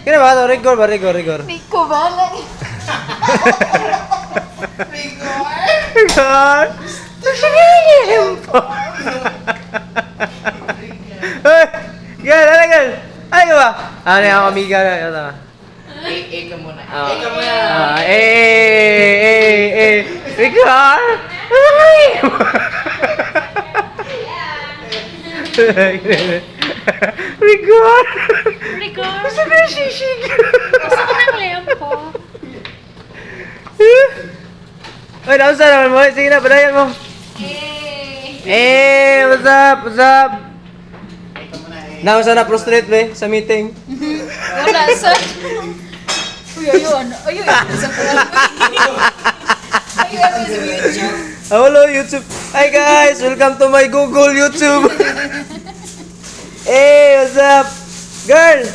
Kaya ba ito? Rigor ba? Rigor. Nico ba? Rigor! Sige! Hey! Girl! Ano girl? Ay ba? Ano yung amiga na? Ito. ka muna. Rigor! Rigor! Rigor. Gusto ko yung sisig! Gusto ko ng lempo. Ay, nausa naman mo. Sige na, padayan mo. What's up? What's up? Nausa na prostrate be sa meeting. Wala sa... Uy, ayun. Ayun. Sa Ayun, sa YouTube. Hello YouTube. Hi guys, welcome to my Google YouTube. Hey, what's up? Girl!